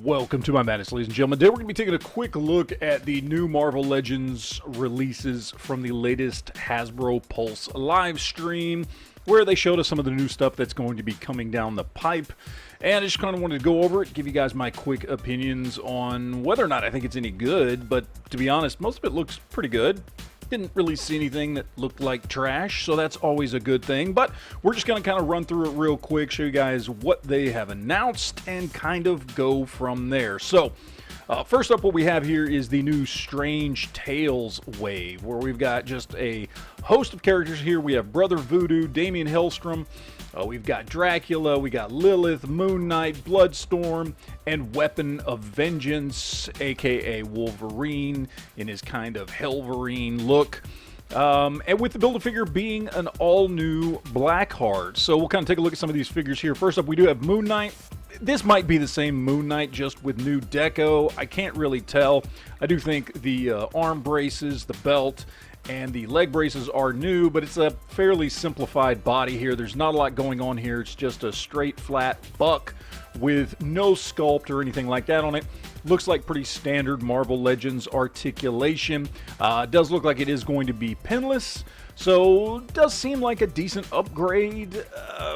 Welcome to my madness, ladies and gentlemen. Today we're going to be taking a quick look at the new Marvel Legends releases from the latest Hasbro Pulse live stream, where they showed us some of the new stuff that's going to be coming down the pipe. And I just kind of wanted to go over it, give you guys my quick opinions on whether or not I think it's any good. But to be honest, most of it looks pretty good. Didn't really see anything that looked like trash, so that's always a good thing. But we're just going to kind of run through it real quick, show you guys what they have announced, and kind of go from there. So, first up, what we have here is the new Strange Tales wave, where we've got just a host of characters here. We have Brother Voodoo, Damian Hellstrom, we've got Dracula, we got Lilith, Moon Knight, Bloodstorm, and Weapon of Vengeance, aka Wolverine, in his kind of Hellverine look. And with the Build-A-Figure being an all-new Blackheart. So we'll kind of take a look at some of these figures here. First up, we do have Moon Knight. This might be the same Moon Knight, just with new deco. I can't really tell. I do think the arm braces, the belt, and the leg braces are new, but it's a fairly simplified body here. There's not a lot going on here. It's just a straight, flat buck with no sculpt or anything like that on it. Looks like pretty standard Marvel Legends articulation. Does look like it is going to be pinless, so does seem like a decent upgrade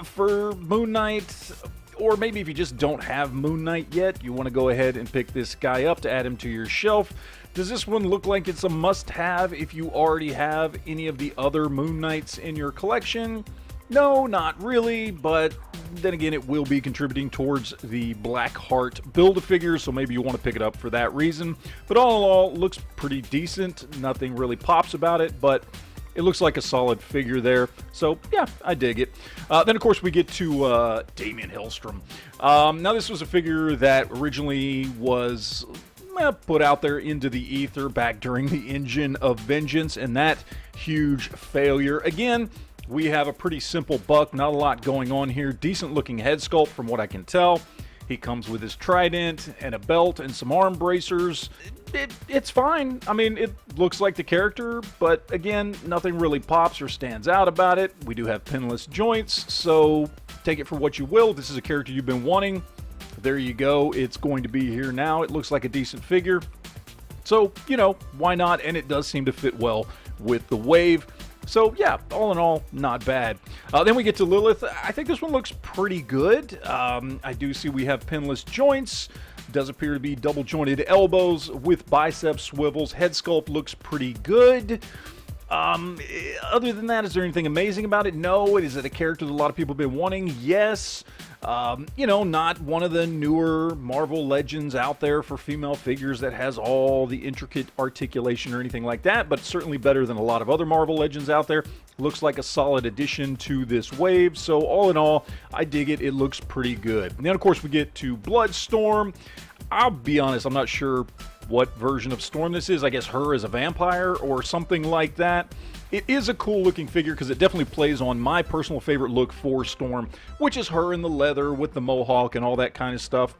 for Moon Knight. Or maybe if you just don't have Moon Knight yet, you want to go ahead and pick this guy up to add him to your shelf. Does this one look like it's a must-have if you already have any of the other Moon Knights in your collection? No, not really, but then again, it will be contributing towards the Blackheart Build-A-Figure, so maybe you want to pick it up for that reason. But all in all, looks pretty decent. Nothing really pops about it, but it looks like a solid figure there. So, yeah, I dig it. Then, of course, we get to Damian Hellstrom. Now, this was a figure that originally was put out there into the ether back during the Engine of Vengeance, and that huge failure. Again, we have a pretty simple buck, not a lot going on here. Decent looking head sculpt from what I can tell. He comes with his trident and a belt and some arm bracers. It's fine. I mean, it looks like the character, but again, nothing really pops or stands out about it. We do have pinless joints, so take it for what you will. This is a character you've been wanting. There you go. It's going to be here now. It looks like a decent figure. So, you know, why not? And it does seem to fit well with the wave. So, yeah, all in all, not bad. Then we get to Lilith. I think this one looks pretty good. I do see we have pinless joints. Does appear to be double-jointed elbows with bicep swivels. Head sculpt looks pretty good. Other than that, is there anything amazing about it? No. Is it a character that a lot of people have been wanting? Yes. You know, not one of the newer Marvel Legends out there for female figures that has all the intricate articulation or anything like that, but certainly better than a lot of other Marvel Legends out there. Looks like a solid addition to this wave, so all in all, I dig it. It looks pretty good. And then, of course, we get to Bloodstorm. I'll be honest, I'm not sure what version of Storm this is. I guess her as a vampire or something like that. It is a cool looking figure because it definitely plays on my personal favorite look for Storm, which is her in the leather with the mohawk and all that kind of stuff.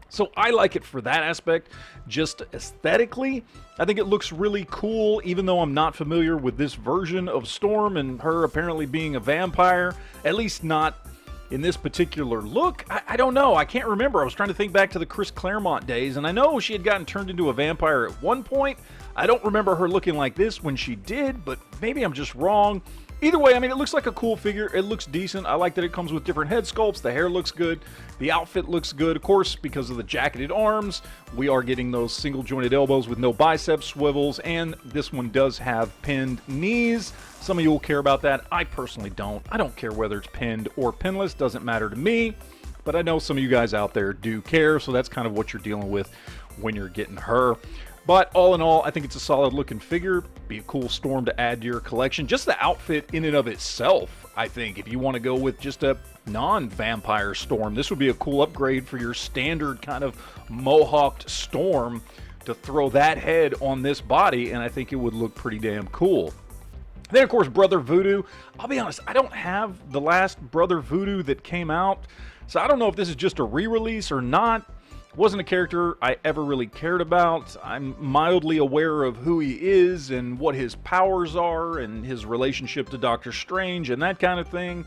So I like it for that aspect. Just aesthetically, I think it looks really cool, even though I'm not familiar with this version of Storm and her apparently being a vampire, at least not in this particular look. I don't know. I can't remember. I was trying to think back to the Chris Claremont days, and I know she had gotten turned into a vampire at one point. I don't remember her looking like this when she did, but maybe I'm just wrong. Either way, I mean, it looks like a cool figure. It looks decent. I like that it comes with different head sculpts. The hair looks good. The outfit looks good. Of course, because of the jacketed arms, we are getting those single-jointed elbows with no bicep swivels, and this one does have pinned knees. Some of you will care about that. I personally don't. I don't care whether it's pinned or pinless. Doesn't matter to me, but I know some of you guys out there do care, so that's kind of what you're dealing with when you're getting her. But all in all, I think it's a solid looking figure. Be a cool Storm to add to your collection. Just the outfit in and of itself, I think, if you want to go with just a non-vampire Storm, this would be a cool upgrade for your standard kind of mohawked Storm, to throw that head on this body, and I think it would look pretty damn cool. Then, of course, Brother Voodoo. I'll be honest, I don't have the last Brother Voodoo that came out, so I don't know if this is just a re-release or not. Wasn't a character I ever really cared about. I'm mildly aware of who he is and what his powers are and his relationship to Doctor Strange and that kind of thing.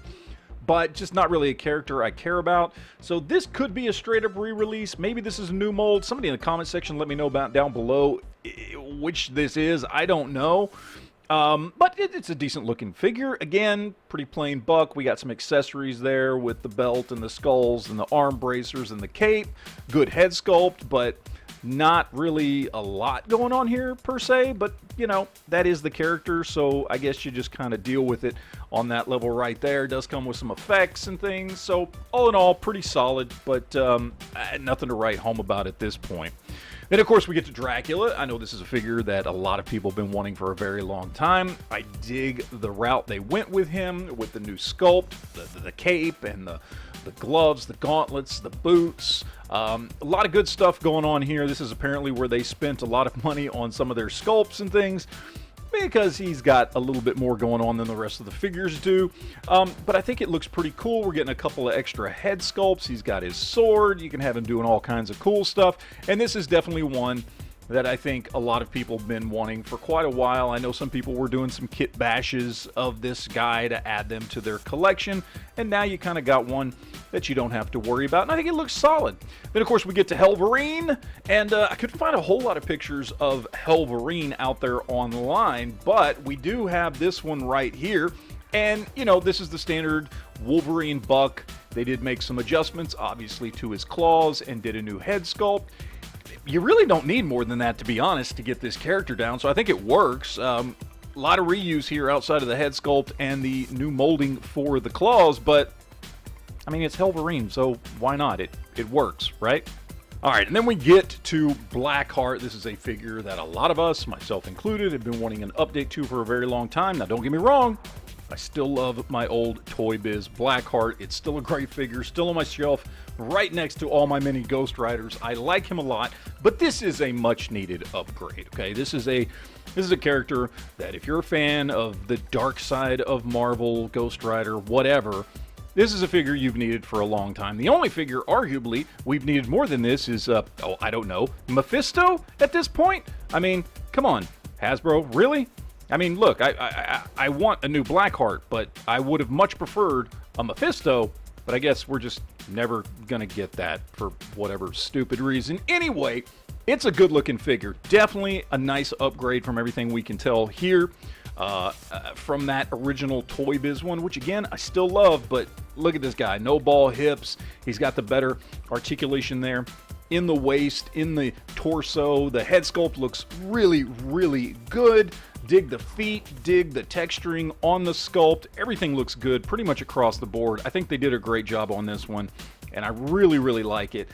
but just not really a character I care about. So this could be a straight-up re-release. Maybe this is a new mold. Somebody in the comment section let me know about down below which this is. I don't know. But it's a decent-looking figure. Again, pretty plain buck. We got some accessories there with the belt and the skulls and the arm bracers and the cape. Good head sculpt, but not really a lot going on here per se, but you know, that is the character, so I guess you just kind of deal with it on that level right there. It does come with some effects and things, so all in all, pretty solid, but nothing to write home about at this point. Then, of course, we get to Dracula. I know this is a figure that a lot of people have been wanting for a very long time. I dig the route they went with him, with the new sculpt, the cape, and the gloves, the gauntlets, the boots. A lot of good stuff going on here. This is apparently where they spent a lot of money on some of their sculpts and things, because he's got a little bit more going on than the rest of the figures do. But I think it looks pretty cool. We're getting a couple of extra head sculpts. He's got his sword. You can have him doing all kinds of cool stuff. And this is definitely one that I think a lot of people have been wanting for quite a while. I know some people were doing some kit bashes of this guy to add them to their collection, and now you kind of got one that you don't have to worry about, and I think it looks solid. Then, of course, we get to Hellverine, and I couldn't find a whole lot of pictures of Hellverine out there online, but we do have this one right here, and, you know, this is the standard Wolverine buck. They did make some adjustments, obviously, to his claws, and did a new head sculpt. You really don't need more than that, to be honest, to get this character down, so I think it works. A lot of reuse here outside of the head sculpt and the new molding for the claws, but, I mean, it's Hellverine, so why not? It works, right? All right, and then we get to Blackheart. This is a figure that a lot of us, myself included, have been wanting an update to for a very long time. Now, don't get me wrong. I still love my old Toy Biz Blackheart. It's still a great figure, still on my shelf, right next to all my mini Ghost Riders. I like him a lot, but this is a much-needed upgrade, okay? This is a character that if you're a fan of the dark side of Marvel, Ghost Rider, whatever, this is a figure you've needed for a long time. The only figure, arguably, we've needed more than this is, I don't know, Mephisto at this point? I mean, come on, Hasbro, really? I mean, look, I want a new Blackheart, but I would have much preferred a Mephisto, but I guess we're just never going to get that for whatever stupid reason. Anyway, it's a good-looking figure. Definitely a nice upgrade from everything we can tell here from that original Toy Biz one, which, again, I still love, but look at this guy. No ball hips. He's got the better articulation there in the waist, in the torso. The head sculpt looks really, really good. Dig the feet, dig the texturing on the sculpt. Everything looks good pretty much across the board. I think they did a great job on this one, and I really, really like it.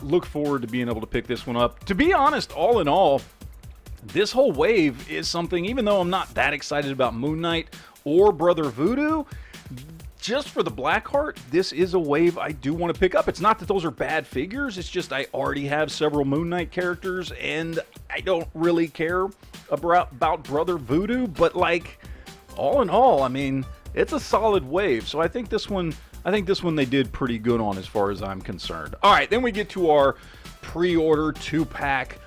Look forward to being able to pick this one up. To be honest, all in all, this whole wave is something, even though I'm not that excited about Moon Knight or Brother Voodoo, just for the Blackheart, this is a wave I do want to pick up. It's not that those are bad figures, it's just I already have several Moon Knight characters, and I don't really care about Brother Voodoo, but like, all in all, I mean, it's a solid wave, so I think this one they did pretty good on as far as I'm concerned. All right, then we get to our pre-order 2-pack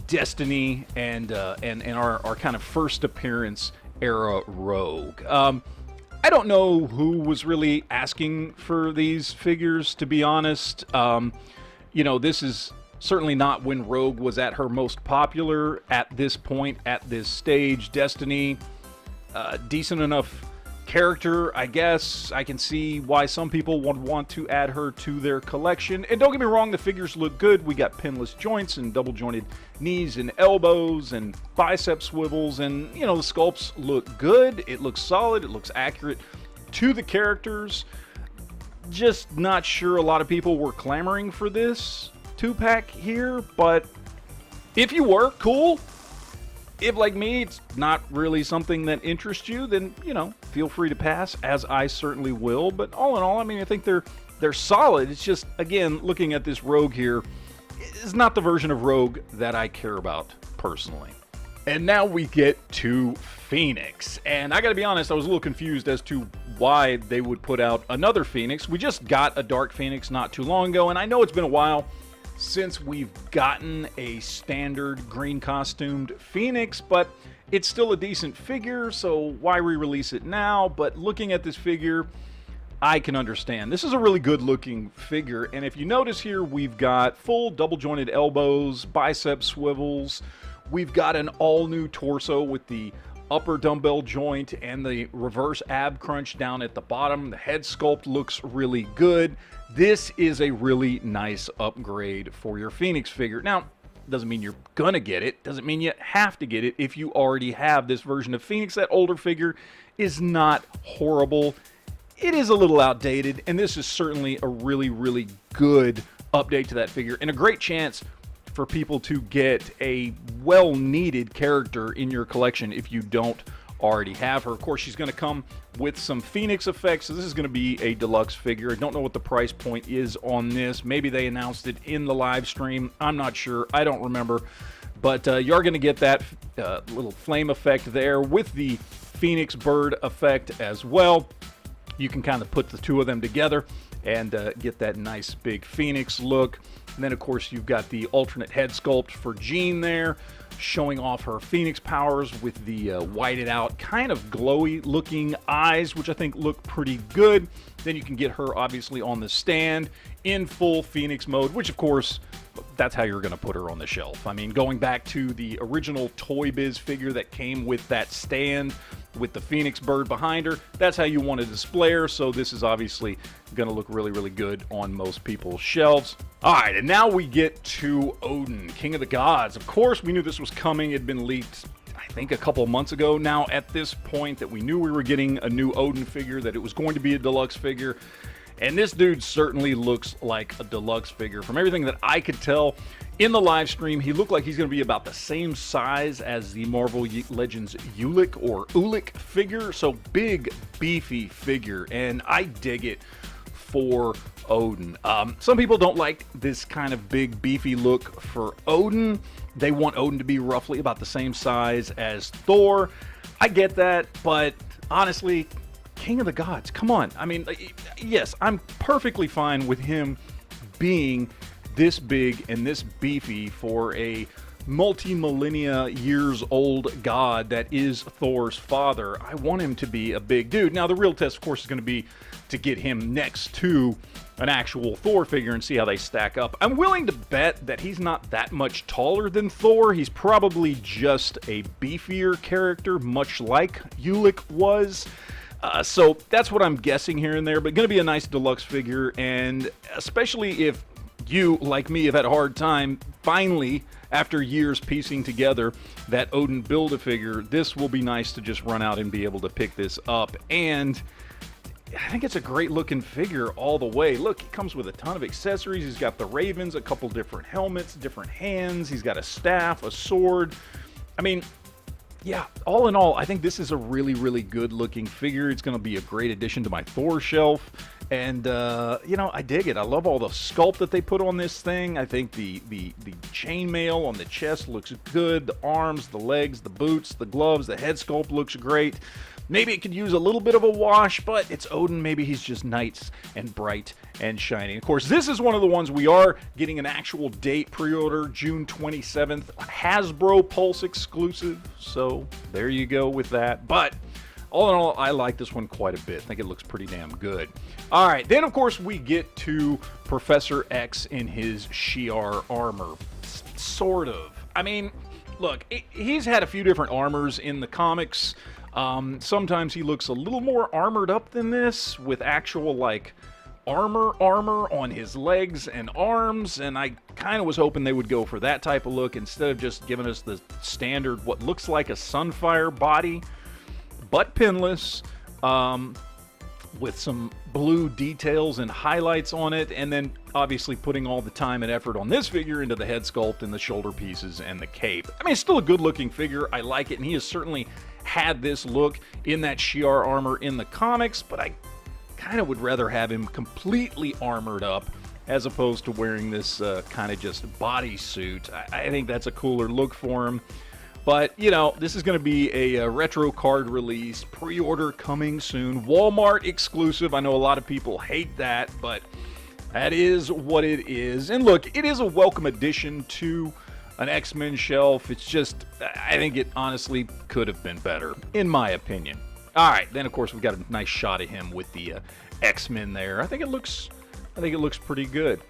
Destiny and our kind of first appearance era Rogue. I don't know who was really asking for these figures, to be honest. You know, this is certainly not when Rogue was at her most popular at this point, at this stage. Destiny, decent enough character, I guess. I can see why some people would want to add her to their collection. And don't get me wrong, the figures look good. We got pinless joints and double-jointed knees and elbows and bicep swivels, and, you know, the sculpts look good. It looks solid. It looks accurate to the characters. Just not sure a lot of people were clamoring for this 2-pack here, but if you were, cool. If, like me, it's not really something that interests you, then, you know, feel free to pass, as I certainly will. But all in all, I mean, I think they're solid. It's just, again, looking at this Rogue here, is not the version of Rogue that I care about personally. And now we get to Phoenix. And I gotta be honest, I was a little confused as to why they would put out another Phoenix. We just got a Dark Phoenix not too long ago, and I know it's been a while since we've gotten a standard green costumed Phoenix, but it's still a decent figure, so why re-release it now? But looking at this figure, I can understand. This is a really good looking figure, and if you notice here, we've got full double jointed elbows, bicep swivels, we've got an all new torso with the upper dumbbell joint and the reverse ab crunch down at the bottom. The head sculpt looks really good. This is a really nice upgrade for your Phoenix figure. Now, doesn't mean you're gonna get it, doesn't mean you have to get it if you already have this version of Phoenix. That older figure is not horrible. It is a little outdated, and this is certainly a really, really good update to that figure, and a great chance for people to get a well-needed character in your collection if you don't already have her. Of course, she's going to come with some Phoenix effects, so this is going to be a deluxe figure. I don't know what the price point is on this. Maybe they announced it in the live stream. I'm not sure. I don't remember. But you're going to get that little flame effect there with the Phoenix bird effect as well. You can kind of put the two of them together and get that nice big Phoenix look. And then, of course, you've got the alternate head sculpt for Jean there, showing off her Phoenix powers with the whited out, kind of glowy looking eyes, which I think look pretty good. Then you can get her obviously on the stand in full Phoenix mode, which of course, that's how you're going to put her on the shelf. I mean, going back to the original Toy Biz figure that came with that stand with the Phoenix bird behind her, that's how you want to display her. So this is obviously going to look really, really good on most people's shelves. All right, and now we get to Odin, King of the Gods. Of course, we knew this was coming. It had been leaked, I think, a couple months ago now at this point, that we knew we were getting a new Odin figure, that it was going to be a deluxe figure. And this dude certainly looks like a deluxe figure. From everything that I could tell in the live stream, he looked like he's going to be about the same size as the Marvel Legends Ulik figure. So big, beefy figure, and I dig it for Odin. Some people don't like this kind of big, beefy look for Odin. They want Odin to be roughly about the same size as Thor. I get that, but honestly, King of the Gods, come on. I mean, yes, I'm perfectly fine with him being this big and this beefy for a multi-millennia years old god that is Thor's father. I want him to be a big dude. Now, the real test, of course, is going to be to get him next to an actual Thor figure and see how they stack up. I'm willing to bet that he's not that much taller than Thor. He's probably just a beefier character, much like Ulik was. So that's what I'm guessing here and there, but going to be a nice deluxe figure, and especially if you, like me, have had a hard time finally, after years piecing together that Odin Build-a-Figure, this will be nice to just run out and be able to pick this up. And I think it's a great looking figure all the way. Look, he comes with a ton of accessories. He's got the ravens, a couple different helmets, different hands. He's got a staff, a sword. I mean, yeah, all in all, I think this is a really, really good looking figure. It's going to be a great addition to my Thor shelf. And, you know, I dig it. I love all the sculpt that they put on this thing. I think the chainmail on the chest looks good. The arms, the legs, the boots, the gloves, the head sculpt looks great. Maybe it could use a little bit of a wash, but it's Odin. Maybe he's just nice and bright and shiny. Of course, this is one of the ones we are getting an actual date pre-order, June 27th, Hasbro Pulse exclusive. So there you go with that. But all in all, I like this one quite a bit. I think it looks pretty damn good. All right, then of course we get to Professor X in his Shi'ar armor. Sort of. I mean, look, he's had a few different armors in the comics. Sometimes he looks a little more armored up than this, with actual, like, armor on his legs and arms, and I kind of was hoping they would go for that type of look instead of just giving us the standard, what looks like a Sunfire body, but pinless, with some blue details and highlights on it, and then obviously putting all the time and effort on this figure into the head sculpt and the shoulder pieces and the cape. I mean, it's still a good looking figure. I like it, and he has certainly had this look in that Shi'ar armor in the comics, but I kind of would rather have him completely armored up as opposed to wearing this kind of just bodysuit. I think that's a cooler look for him. But, you know, this is going to be a retro card release, pre-order coming soon, Walmart exclusive. I know a lot of people hate that, but that is what it is. And look, it is a welcome addition to an X-Men shelf. It's just, I think it honestly could have been better, in my opinion. All right, then of course we've got a nice shot of him with the X-Men there. I think it looks pretty good.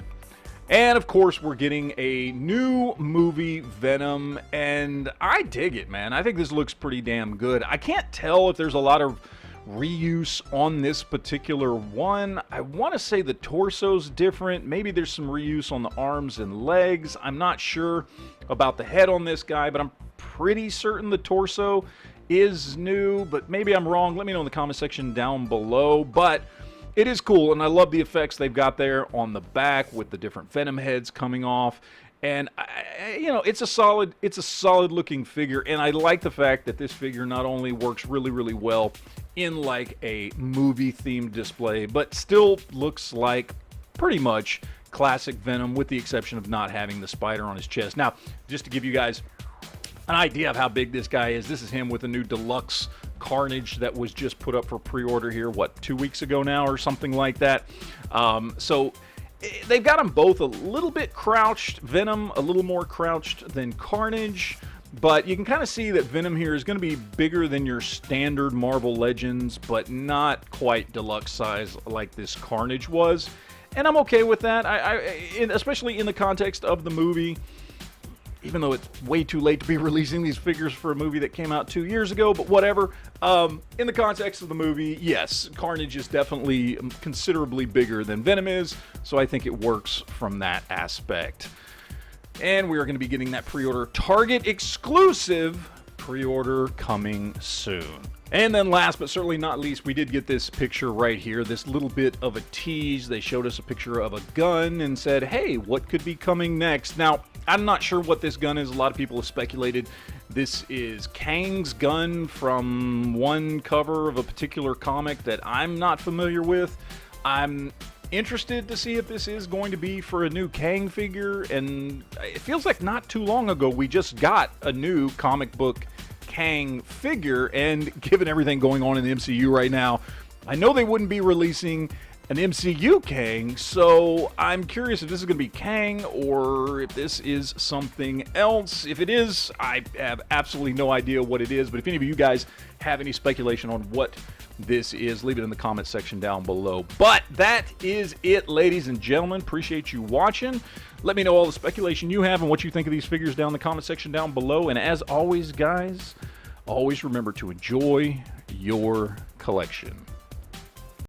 And of course, we're getting a new movie, Venom, and I dig it, man. I think this looks pretty damn good. I can't tell if there's a lot of reuse on this particular one. I want to say the torso's different. Maybe there's some reuse on the arms and legs. I'm not sure about the head on this guy, but I'm pretty certain the torso is new, but maybe I'm wrong. Let me know in the comment section down below. But it is cool, and I love the effects they've got there on the back with the different Venom heads coming off. And you know, it's a solid looking figure, and I like the fact that this figure not only works really well in like a movie themed display, but still looks like pretty much classic Venom, with the exception of not having the spider on his chest. Now, just to give you guys an idea of how big this guy is, this is him with a new Deluxe Carnage that was just put up for pre-order here, what, 2 weeks ago now or something like that. So they've got them both a little bit crouched. Venom a little more crouched than Carnage, but you can kind of see that Venom here is going to be bigger than your standard Marvel Legends, but not quite deluxe size like this Carnage was. And I'm okay with that, especially in the context of the movie. Even though it's way too late to be releasing these figures for a movie that came out 2 years ago, but whatever. In the context of the movie, yes, Carnage is definitely considerably bigger than Venom is, so I think it works from that aspect. And we are going to be getting that pre-order Target exclusive pre-order coming soon. And then last but certainly not least, we did get this picture right here, this little bit of a tease. They showed us a picture of a gun and said, hey, what could be coming next? Now, I'm not sure what this gun is. A lot of people have speculated this is Kang's gun from one cover of a particular comic that I'm not familiar with. I'm interested to see if this is going to be for a new Kang figure, and it feels like not too long ago we just got a new comic book Kang figure, and given everything going on in the MCU right now, I know they wouldn't be releasing an MCU Kang, so I'm curious if this is going to be Kang or if this is something else. If it is, I have absolutely no idea what it is, but if any of you guys have any speculation on what this is, leave it in the comment section down below. But that is it, ladies and gentlemen. Appreciate you watching. Let me know all the speculation you have and what you think of these figures down in the comment section down below. And as always, guys, always remember to enjoy your collection.